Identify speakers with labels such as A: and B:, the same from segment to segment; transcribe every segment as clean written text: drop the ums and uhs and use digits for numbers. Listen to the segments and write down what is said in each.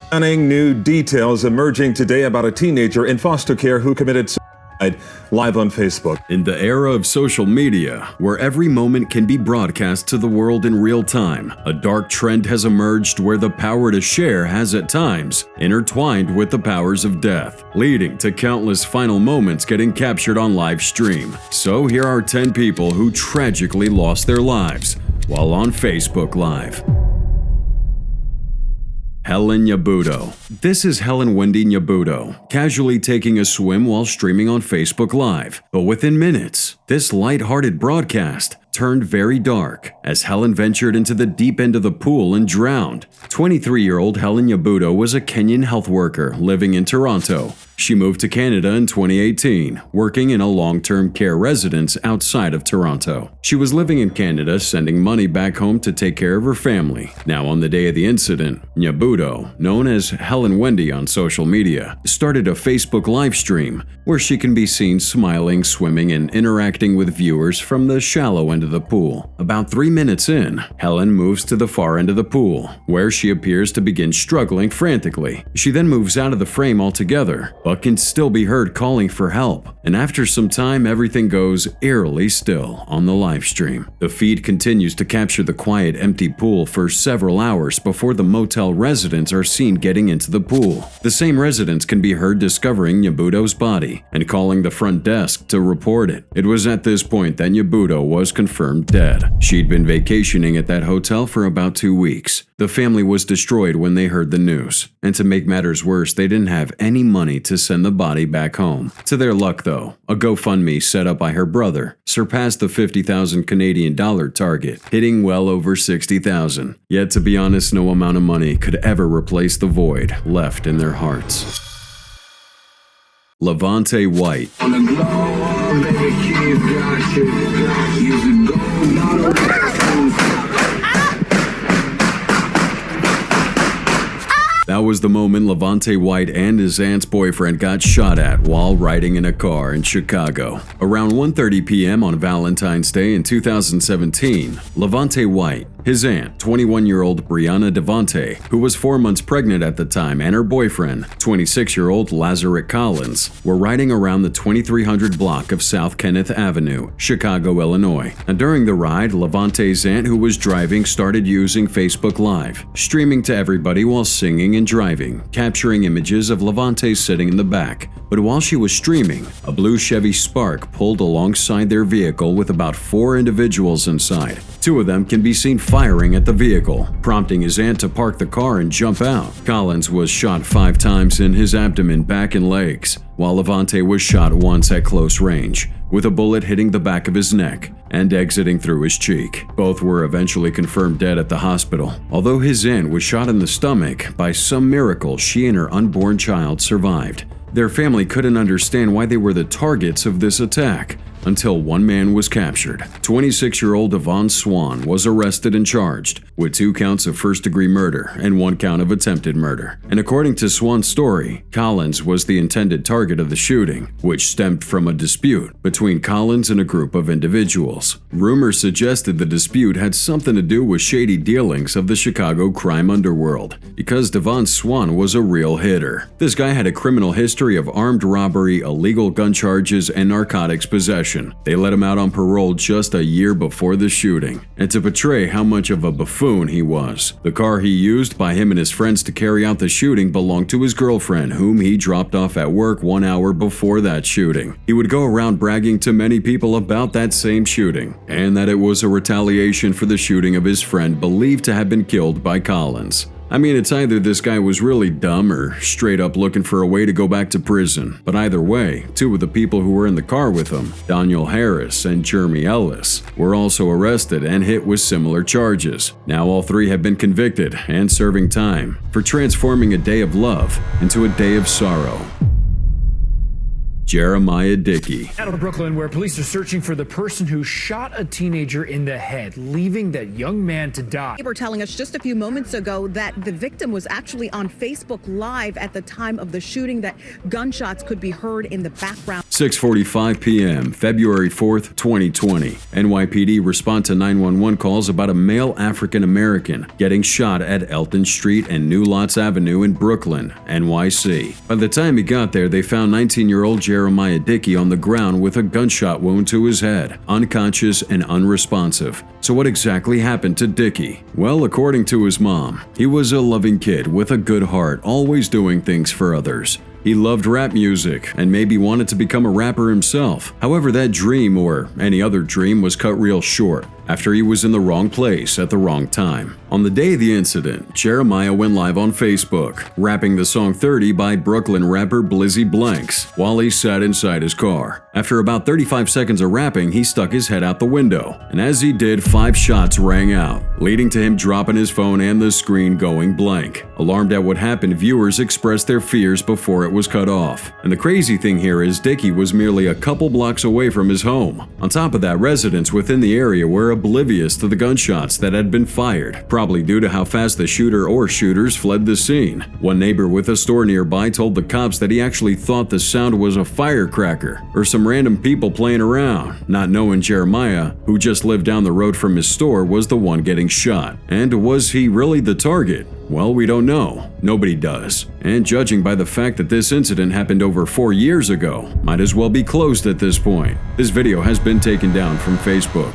A: Stunning new details emerging today about a teenager in foster care who committed suicide, live on Facebook.
B: In the era of social media, where every moment can be broadcast to the world in real time, a dark trend has emerged where the power to share has at times intertwined with the powers of death, leading to countless final moments getting captured on live stream. So here are 10 people who tragically lost their lives while on Facebook Live. Helen Nyabuto. This is Helen Wendy Nyabuto, casually taking a swim while streaming on Facebook Live. But within minutes, this light-hearted broadcast turned very dark as Helen ventured into the deep end of the pool and drowned. 23-year-old Helen Nyabuto was a Kenyan health worker living in Toronto. She moved to Canada in 2018, working in a long-term care residence outside of Toronto. She was living in Canada, sending money back home to take care of her family. Now, on the day of the incident, Nyabuto, known as Helen Wendy on social media, started a Facebook live stream where she can be seen smiling, swimming, and interacting with viewers from the shallow end of the pool. About 3 minutes in, Helen moves to the far end of the pool, where she appears to begin struggling frantically. She then moves out of the frame altogether, but can still be heard calling for help. And after some time, everything goes eerily still on the live stream. The feed continues to capture the quiet, empty pool for several hours before the motel residents are seen getting into the pool. The same residents can be heard discovering Nyabuto's body and calling the front desk to report it. It was at this point that Nyabuto was confirmed dead. She'd been vacationing at that hotel for about 2 weeks. The family was destroyed when they heard the news, and to make matters worse, they didn't have any money to send the body back home. To their luck though, a GoFundMe set up by her brother surpassed the 50,000 Canadian dollar target, hitting well over 60,000. Yet to be honest, no amount of money could ever replace the void left in their hearts. Levante White.
C: On the globe, baby, kids got you. You can go, not
B: That was the moment Levante White and his aunt's boyfriend got shot at while riding in a car in Chicago. Around 1:30 p.m. on Valentine's Day in 2017, Levante White, his aunt, 21-year-old Brianna Devante, who was 4 months pregnant at the time, and her boyfriend, 26-year-old Lazarick Collins, were riding around the 2300 block of South Kenneth Avenue, Chicago, Illinois. And during the ride, Levante's aunt, who was driving, started using Facebook Live, streaming to everybody while singing and driving, capturing images of Levante sitting in the back. But while she was streaming, a blue Chevy Spark pulled alongside their vehicle with about 4 individuals inside. 2 of them can be seen firing at the vehicle, prompting his aunt to park the car and jump out. Collins was shot 5 times in his abdomen, back, and legs, while Levante was shot once at close range, with a bullet hitting the back of his neck and exiting through his cheek. Both were eventually confirmed dead at the hospital. Although his aunt was shot in the stomach, by some miracle she and her unborn child survived. Their family couldn't understand why they were the targets of this attack, until one man was captured. 26-year-old Yvonne Swan was arrested and charged with 2 counts of first-degree murder and 1 count of attempted murder. And according to Swan's story, Collins was the intended target of the shooting, which stemmed from a dispute between Collins and a group of individuals. Rumors suggested the dispute had something to do with shady dealings of the Chicago crime underworld, because Devon Swan was a real hitter. This guy had a criminal history of armed robbery, illegal gun charges, and narcotics possession. They let him out on parole just a year before the shooting. And to portray how much of a buffoon he was, the car he used by him and his friends to carry out the shooting belonged to his girlfriend, whom he dropped off at work 1 hour before that shooting. He would go around bragging to many people about that same shooting, and that it was a retaliation for the shooting of his friend believed to have been killed by Collins. I mean, it's either this guy was really dumb or straight up looking for a way to go back to prison. But either way, 2 of the people who were in the car with him, Daniel Harris and Jeremy Ellis, were also arrested and hit with similar charges. Now all 3 have been convicted and serving time for transforming a day of love into a day of sorrow. Jeremiah Dicki.
D: Out of Brooklyn, where police are searching for the person who shot a teenager in the head, leaving that young man to die.
E: They were telling us just a few moments ago that the victim was actually on Facebook Live at the time of the shooting, that gunshots could be heard in the background.
B: 6:45 p.m., February 4th, 2020. NYPD respond to 911 calls about a male African American getting shot at Elton Street and New Lots Avenue in Brooklyn, NYC. By the time he got there, they found 19-year-old Jeremiah Dicki on the ground with a gunshot wound to his head, unconscious and unresponsive. So what exactly happened to Dicki? Well, according to his mom, he was a loving kid with a good heart, always doing things for others. He loved rap music and maybe wanted to become a rapper himself. However, that dream, or any other dream, was cut real short after he was in the wrong place at the wrong time. On the day of the incident, Jeremiah went live on Facebook, rapping the song 30 by Brooklyn rapper Blizzy Blanks while he sat inside his car. After about 35 seconds of rapping, he stuck his head out the window, and as he did, 5 shots rang out, leading to him dropping his phone and the screen going blank. Alarmed at what happened, viewers expressed their fears before it was cut off. And the crazy thing here is Dicki was merely a couple blocks away from his home. On top of that, residents within the area were oblivious to the gunshots that had been fired, probably due to how fast the shooter or shooters fled the scene. One neighbor with a store nearby told the cops that he actually thought the sound was a firecracker or some random people playing around, not knowing Jeremiah, who just lived down the road from his store, was the one getting shot. And was he really the target? Well, we don't know. Nobody does. And judging by the fact that this incident happened over 4 years ago, might as well be closed at this point. This video has been taken down from Facebook.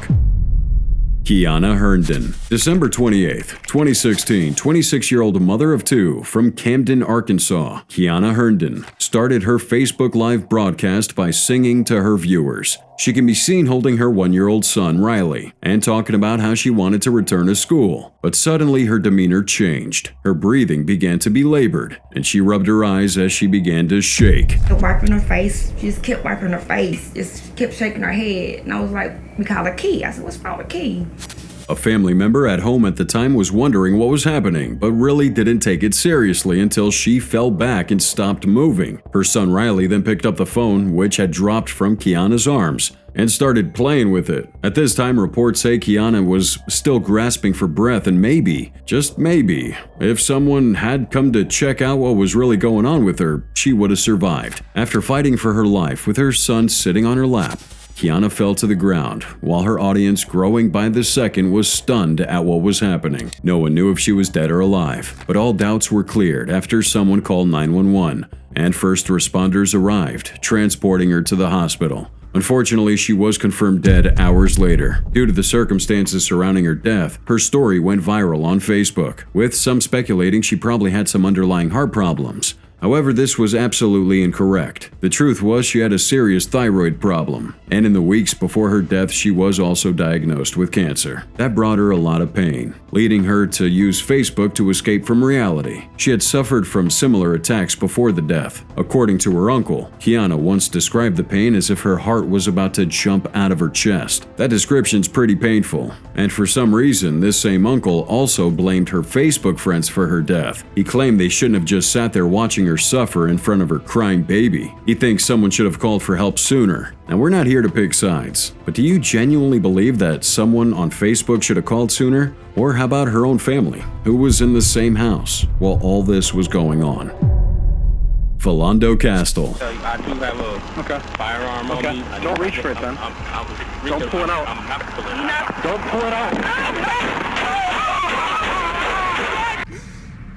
B: Kiana Herndon. December 28, 2016, 26-year-old mother of 2 from Camden, Arkansas, Kiana Herndon, started her Facebook Live broadcast by singing to her viewers. She can be seen holding her 1-year-old son, Riley, and talking about how she wanted to return to school. But suddenly her demeanor changed. Her breathing began to be labored, and she rubbed her eyes as she began to shake.
F: Wiping her face, she just kept wiping her face, just kept shaking her head. And I was like, we call her Key. I said, what's wrong with Key?
B: A family member at home at the time was wondering what was happening, but really didn't take it seriously until she fell back and stopped moving. Her son Riley then picked up the phone, which had dropped from Kiana's arms, and started playing with it. At this time, reports say Kiana was still grasping for breath, and maybe, just maybe, if someone had come to check out what was really going on with her, she would have survived. After fighting for her life with her son sitting on her lap, Kiana fell to the ground, while her audience, growing by the second, was stunned at what was happening. No one knew if she was dead or alive, but all doubts were cleared after someone called 911, and first responders arrived, transporting her to the hospital. Unfortunately, she was confirmed dead hours later. Due to the circumstances surrounding her death, her story went viral on Facebook, with some speculating she probably had some underlying heart problems. However, this was absolutely incorrect. The truth was she had a serious thyroid problem, and in the weeks before her death, she was also diagnosed with cancer. That brought her a lot of pain, leading her to use Facebook to escape from reality. She had suffered from similar attacks before the death. According to her uncle, Kiana once described the pain as if her heart was about to jump out of her chest. That description's pretty painful, and for some reason, this same uncle also blamed her Facebook friends for her death. He claimed they shouldn't have just sat there watching her suffer in front of her crying baby. He thinks someone should have called for help sooner. Now, we're not here to pick sides, but do you genuinely believe that someone on Facebook should have called sooner? Or how about her own family, who was in the same house while all this was going on? Philando Castile.
G: I do have a firearm on me.
H: Don't reach for it then. Don't pull it out. Don't pull it out.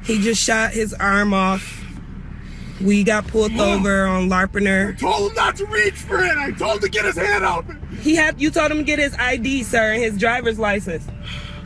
I: He just shot his arm off. We got pulled over on Larpener.
H: I told him not to reach for it. I told him to get his hand out.
I: You told him to get his ID, sir, and his driver's license.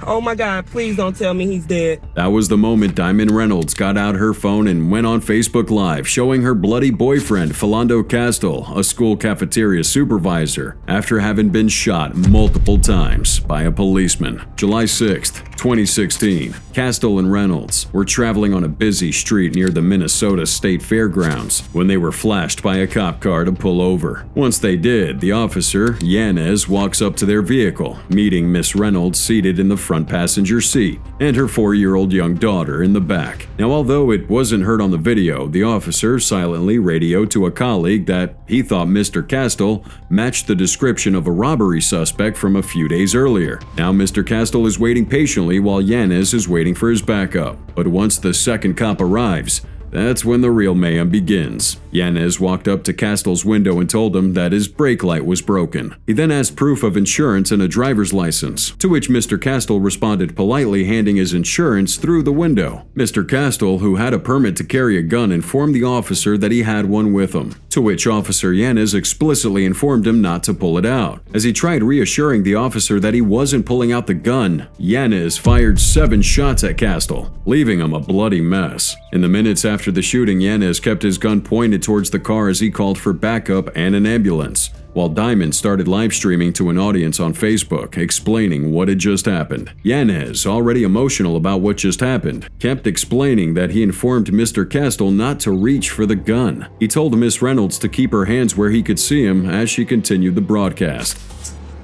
I: Oh my God, please don't tell me he's dead.
B: That was the moment Diamond Reynolds got out her phone and went on Facebook Live showing her bloody boyfriend, Philando Castile, a school cafeteria supervisor, after having been shot multiple times by a policeman. July 6th, 2016, Castile and Reynolds were traveling on a busy street near the Minnesota State Fairgrounds when they were flashed by a cop car to pull over. Once they did, the officer, Yanez, walks up to their vehicle, meeting Miss Reynolds seated in the front passenger seat and her 4-year-old young daughter in the back. Now, although it wasn't heard on the video, the officer silently radioed to a colleague that he thought Mr. Castile matched the description of a robbery suspect from a few days earlier. Now, Mr. Castile is waiting patiently while Yanez is waiting for his backup. But once the second cop arrives, That's when the real mayhem begins. Yanez walked up to Castile's window and told him that his brake light was broken. He then asked proof of insurance and a driver's license, to which Mr. Castile responded politely, handing his insurance through the window. Mr. Castile, who had a permit to carry a gun, informed the officer that he had one with him, to which Officer Yanez explicitly informed him not to pull it out. As he tried reassuring the officer that he wasn't pulling out the gun, Yanez fired 7 shots at Castile, leaving him a bloody mess. In the minutes after the shooting, Yanez kept his gun pointed towards the car as he called for backup and an ambulance, while Diamond started live streaming to an audience on Facebook, explaining what had just happened. Yanez, already emotional about what just happened, kept explaining that he informed Mr. Castile not to reach for the gun. He told Miss Reynolds to keep her hands where he could see him as she continued the broadcast.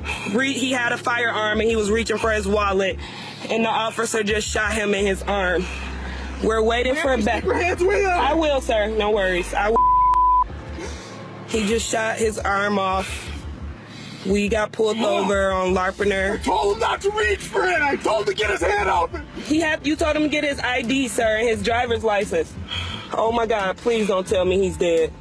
I: He had a firearm and he was reaching for his wallet, and the officer just shot him in his arm. We're waiting for a back. I will, sir. No worries. I will. He just shot his arm off. We got pulled over on Larpener.
C: I told him not to reach for it. I told him to get his hand open.
I: You told him to get his ID, sir, and his driver's license. Oh my God, please don't tell me he's dead.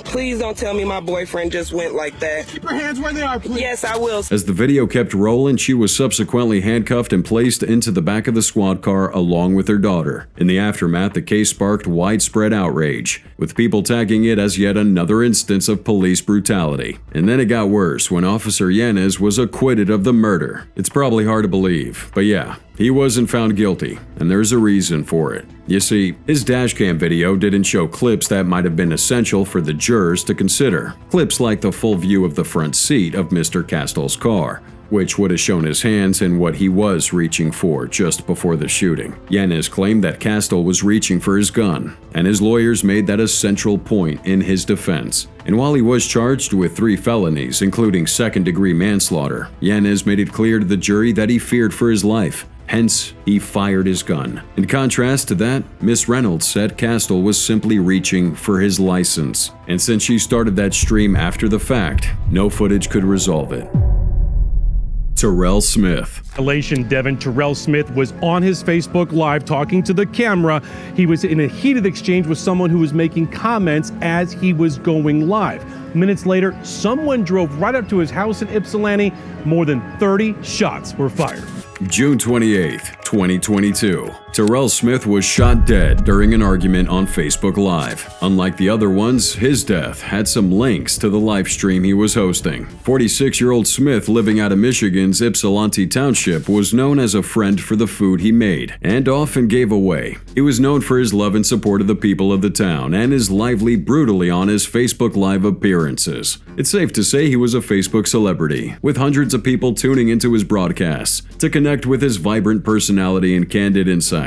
I: Please don't tell me my boyfriend just went like that.
C: Keep your hands where they are, please.
I: Yes, I will.
B: As the video kept rolling, she was subsequently handcuffed and placed into the back of the squad car along with her daughter. In the aftermath, the case sparked widespread outrage, with people tagging it as yet another instance of police brutality. And then it got worse when Officer Yanez was acquitted of the murder. It's probably hard to believe, but yeah, he wasn't found guilty, and there's a reason for it. You see, his dashcam video didn't show clips that might have been essential for the jurors to consider. Clips like the full view of the front seat of Mr. Castile's car, which would have shown his hands and what he was reaching for just before the shooting. Yanez claimed that Castile was reaching for his gun, and his lawyers made that a central point in his defense. And while he was charged with 3 felonies, including second-degree manslaughter, Yanez made it clear to the jury that he feared for his life. Hence, he fired his gun. In contrast to that, Miss Reynolds said Castile was simply reaching for his license. And since she started that stream after the fact, no footage could resolve it. Terrell Smith.
J: Devin Terrell Smith was on his Facebook Live talking to the camera. He was in a heated exchange with someone who was making comments as he was going live. Minutes later, someone drove right up to his house in Ypsilanti. More than 30 shots were fired.
B: June 28, 2022. Terrell Smith was shot dead during an argument on Facebook Live. Unlike the other ones, his death had some links to the live stream he was hosting. 46-year-old Smith, living out of Michigan's Ypsilanti Township, was known as a friend for the food he made and often gave away. He was known for his love and support of the people of the town and his lively, brutally honest Facebook Live appearances. It's safe to say he was a Facebook celebrity, with hundreds of people tuning into his broadcasts to connect with his vibrant personality and candid insights.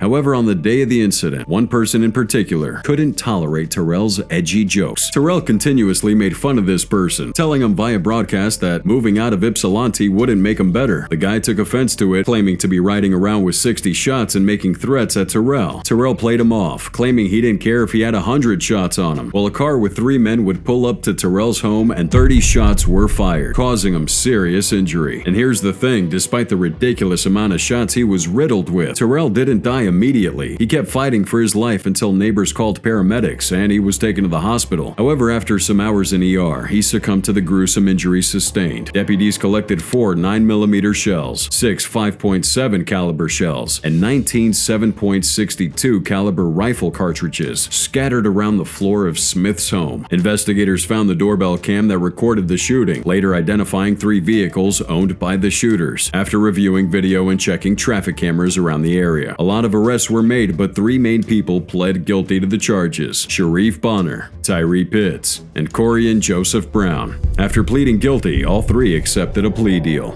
B: However, on the day of the incident, one person in particular couldn't tolerate Terrell's edgy jokes. Terrell continuously made fun of this person, telling him via broadcast that moving out of Ypsilanti wouldn't make him better. The guy took offense to it, claiming to be riding around with 60 shots and making threats at Terrell. Terrell played him off, claiming he didn't care if he had 100 shots on him, while a car with 3 men would pull up to Terrell's home and 30 shots were fired, causing him serious injury. And here's the thing, despite the ridiculous amount of shots he was riddled with, Terrell didn't die immediately. He kept fighting for his life until neighbors called paramedics and he was taken to the hospital. However, after some hours in ER, he succumbed to the gruesome injuries sustained. Deputies collected 4 9mm shells, 6 5.7 caliber shells, and 19 7.62 caliber rifle cartridges scattered around the floor of Smith's home. Investigators found the doorbell cam that recorded the shooting, later identifying 3 vehicles owned by the shooters. After reviewing video and checking traffic cameras around the area, a lot of arrests were made, but 3 main people pled guilty to the charges: Sharif Bonner, Tyree Pitts, and Corey and Joseph Brown. After pleading guilty, all 3 accepted a plea deal.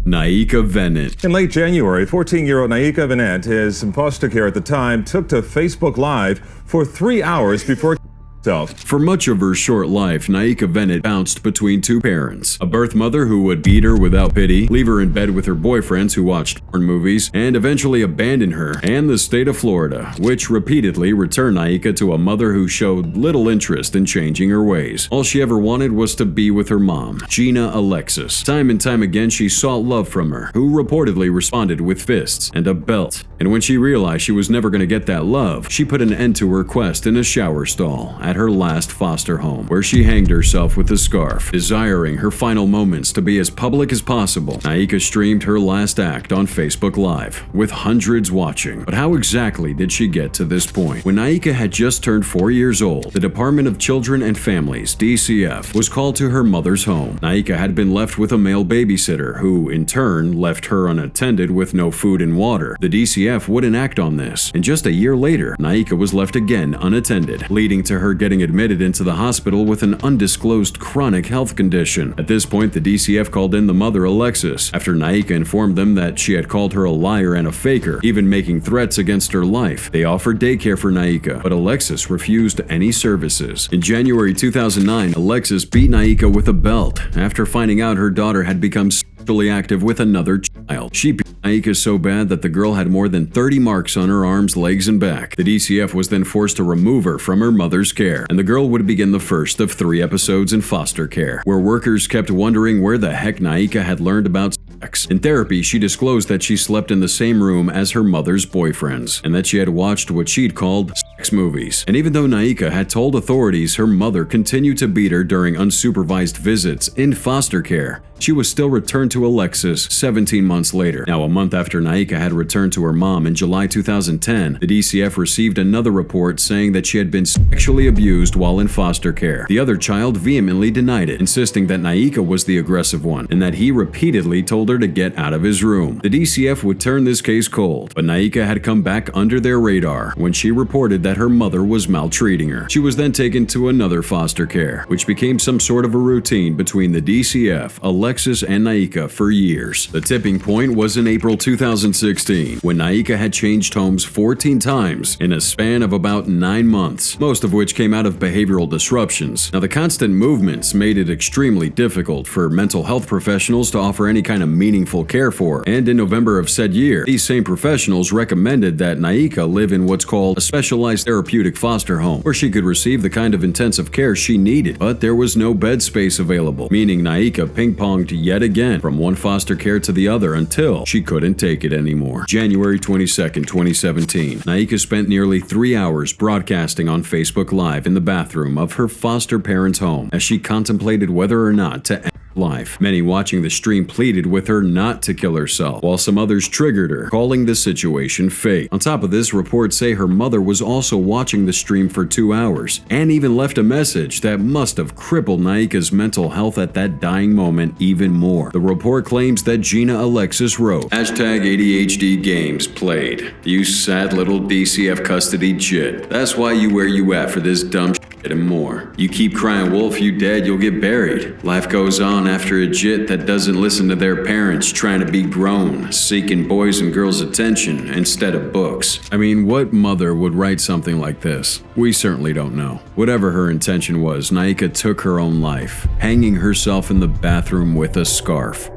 B: Naika Venet.
A: In late January, 14-year-old Naika Venet, his in foster care at the time, took to Facebook Live for 3 hours before
B: For much of her short life, Naika Venet bounced between two parents. A birth mother who would beat her without pity, leave her in bed with her boyfriends who watched porn movies, and eventually abandon her, and the state of Florida, which repeatedly returned Naika to a mother who showed little interest in changing her ways. All she ever wanted was to be with her mom, Gina Alexis. Time and time again, she sought love from her, who reportedly responded with fists and a belt. And when she realized she was never going to get that love, she put an end to her quest in a shower stall at her last foster home, where she hanged herself with a scarf. Desiring her final moments to be as public as possible, Naika streamed her last act on Facebook Live, with hundreds watching. But how exactly did she get to this point? When Naika had just turned 4 years old, the Department of Children and Families, DCF, was called to her mother's home. Naika had been left with a male babysitter, who, in turn, left her unattended with no food and water. The DCF wouldn't act on this, and just a year later, Naika was left again unattended, leading to her getting admitted into the hospital with an undisclosed chronic health condition. At this point, the DCF called in the mother, Alexis, after Naika informed them that she had called her a liar and a faker, even making threats against her life. They offered daycare for Naika, but Alexis refused any services. In January 2009, Alexis beat Naika with a belt after finding out her daughter had become sexually active with another child. She beat Naika so bad that the girl had more than 30 marks on her arms, legs, and back. The DCF was then forced to remove her from her mother's care, and the girl would begin the first of 3 episodes in foster care, where workers kept wondering where the heck Naika had learned about sex. In therapy, she disclosed that she slept in the same room as her mother's boyfriends, and that she had watched what she'd called sex movies. And even though Naika had told authorities her mother continued to beat her during unsupervised visits in foster care, she was still returned to Alexis 17 months later. Now, a month after Naika had returned to her mom in July 2010, the DCF received another report saying that she had been sexually abused while in foster care. The other child vehemently denied it, insisting that Naika was the aggressive one and that he repeatedly told her to get out of his room. The DCF would turn this case cold, but Naika had come back under their radar when she reported that her mother was maltreating her. She was then taken to another foster care, which became some sort of a routine between the DCF, Alexis, and Naika for years. The tipping point was in April 2016, when Naika had changed homes 14 times in a span of about 9 months, most of which came out of behavioral disruptions. Now, the constant movements made it extremely difficult for mental health professionals to offer any kind of meaningful care for her, and in November of said year, these same professionals recommended that Naika live in what's called a specialized therapeutic foster home, where she could receive the kind of intensive care she needed, but there was no bed space available, meaning Naika ping-ponged yet again from one foster care to the other until she couldn't take it anymore. January 22nd, 2017, Naika spent nearly 3 hours broadcasting on Facebook Live in the bathroom of her foster parents' home as she contemplated whether or not to end life. Many watching the stream pleaded with her not to kill herself, while some others triggered her, calling the situation fate. On top of this, reports say her mother was also watching the stream for 2 hours, and even left a message that must have crippled Naika's mental health at that dying moment even more. The report claims that Gina Alexis wrote, #ADHD games played. You sad little DCF custody jit. That's why you where you at for this dumb shit and more. You keep crying wolf, you dead, you'll get buried. Life goes on after a jit that doesn't listen to their parents trying to be grown, seeking boys and girls' attention instead of books. I mean, what mother would write something like this? We certainly don't know. Whatever her intention was, Naika took her own life, hanging herself in the bathroom with a scarf.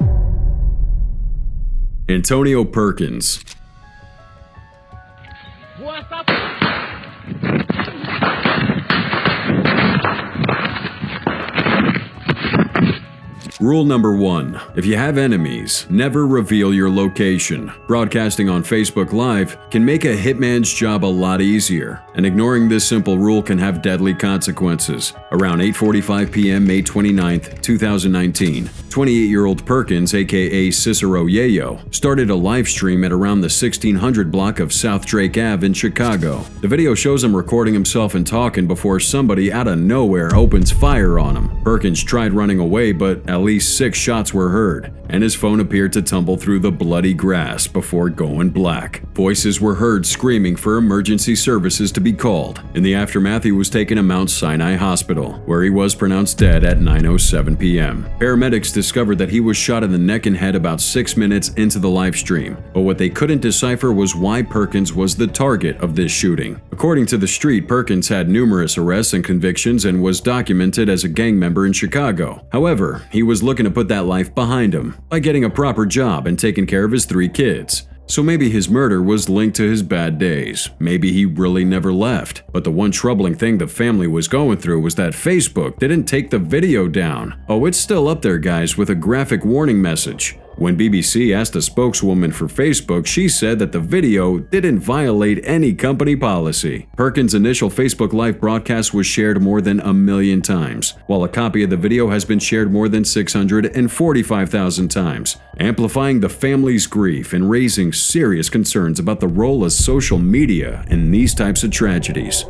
B: Antonio Perkins.
H: What's up?
B: Rule number 1. If you have enemies, never reveal your location. Broadcasting on Facebook Live can make a hitman's job a lot easier, and ignoring this simple rule can have deadly consequences. Around 8:45 p.m. May 29th, 2019, 28-year-old Perkins, aka Cicero Yayo, started a live stream at around the 1600 block of South Drake Ave in Chicago. The video shows him recording himself and talking before somebody out of nowhere opens fire on him. Perkins tried running away, but at least 6 shots were heard, and his phone appeared to tumble through the bloody grass before going black. Voices were heard screaming for emergency services to be called. In the aftermath, he was taken to Mount Sinai Hospital, where he was pronounced dead at 9:07 p.m. Paramedics discovered that he was shot in the neck and head about 6 minutes into the live stream, but what they couldn't decipher was why Perkins was the target of this shooting. According to The Street, Perkins had numerous arrests and convictions and was documented as a gang member in Chicago. However, he was looking to put that life behind him by getting a proper job and taking care of his 3 kids. So maybe his murder was linked to his bad days. Maybe he really never left. But the one troubling thing the family was going through was that Facebook didn't take the video down. Oh, it's still up there, guys, with a graphic warning message. When BBC asked a spokeswoman for Facebook, she said that the video didn't violate any company policy. Perkins' initial Facebook Live broadcast was shared more than 1 million times, while a copy of the video has been shared more than 645,000 times, amplifying the family's grief and raising serious concerns about the role of social media in these types of tragedies.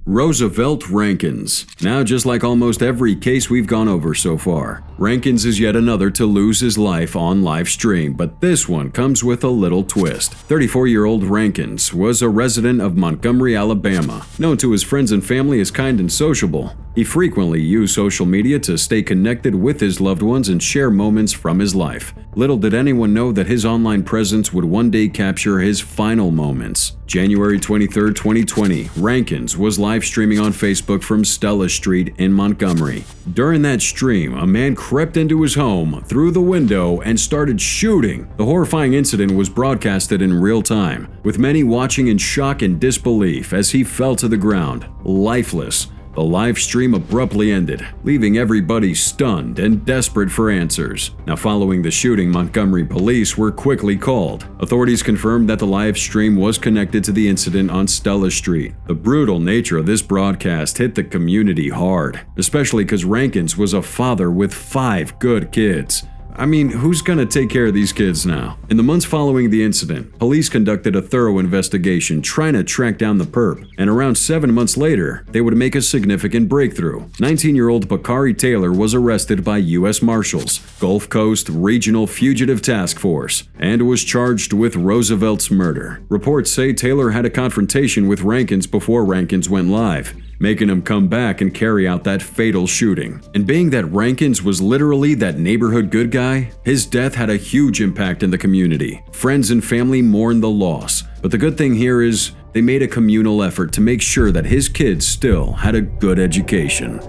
B: Roosevelt Rankins. Now, just like almost every case we've gone over so far, Rankins is yet another to lose his life on live stream, but this one comes with a little twist. 34-year-old Rankins was a resident of Montgomery, Alabama. Known to his friends and family as kind and sociable, he frequently used social media to stay connected with his loved ones and share moments from his life. Little did anyone know that his online presence would one day capture his final moments. January 23, 2020, Rankins was live streaming on Facebook from Stella Street in Montgomery. During that stream, a man crept into his home through the window and started shooting. The horrifying incident was broadcasted in real time, with many watching in shock and disbelief as he fell to the ground, lifeless. The live stream abruptly ended, leaving everybody stunned and desperate for answers. Now, following the shooting, Montgomery police were quickly called. Authorities confirmed that the live stream was connected to the incident on Stella Street. The brutal nature of this broadcast hit the community hard, especially because Rankins was a father with 5 good kids. I mean, who's gonna take care of these kids now? In the months following the incident, police conducted a thorough investigation trying to track down the perp, and around 7 months later, they would make a significant breakthrough. 19-year-old Bakari Taylor was arrested by U.S. Marshals, Gulf Coast Regional Fugitive Task Force, and was charged with Roosevelt's murder. Reports say Taylor had a confrontation with Rankins before Rankins went live, making him come back and carry out that fatal shooting. And being that Rankins was literally that neighborhood good guy, his death had a huge impact in the community. Friends and family mourned the loss, but the good thing here is they made a communal effort to make sure that his kids still had a good education.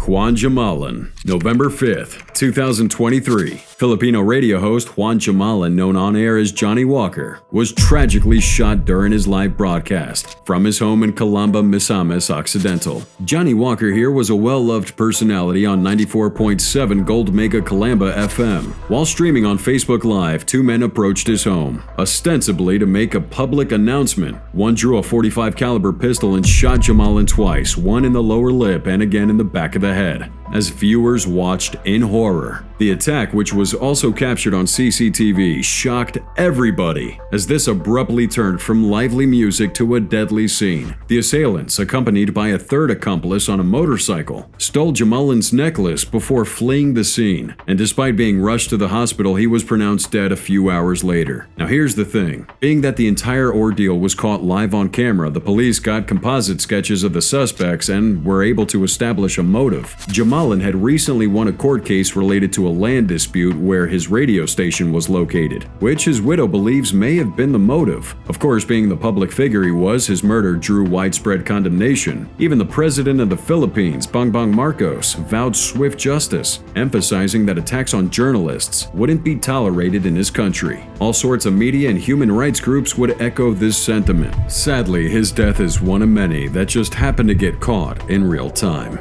B: Juan Jamalan, November 5th, 2023. Filipino radio host Juan Jamalan, known on air as Johnny Walker, was tragically shot during his live broadcast from his home in Calamba, Misamis Occidental. Johnny Walker here was a well-loved personality on 94.7 Gold Mega Calamba FM. While streaming on Facebook Live, 2 men approached his home, ostensibly to make a public announcement. One drew a .45 caliber pistol and shot Jamalan twice, one in the lower lip and again in the back of the head, as viewers watched in horror. The attack, which was also captured on CCTV, shocked everybody as this abruptly turned from lively music to a deadly scene. The assailants, accompanied by a third accomplice on a motorcycle, stole Jamalan's necklace before fleeing the scene, and despite being rushed to the hospital, he was pronounced dead a few hours later. Now here's the thing. Being that the entire ordeal was caught live on camera, the police got composite sketches of the suspects and were able to establish a motive. Jamalan had recently won a court case related to a land dispute where his radio station was located, which his widow believes may have been the motive. Of course, being the public figure he was, his murder drew widespread condemnation. Even the president of the Philippines, Bongbong Marcos, vowed swift justice, emphasizing that attacks on journalists wouldn't be tolerated in his country. All sorts of media and human rights groups would echo this sentiment. Sadly, his death is one of many that just happened to get caught in real time.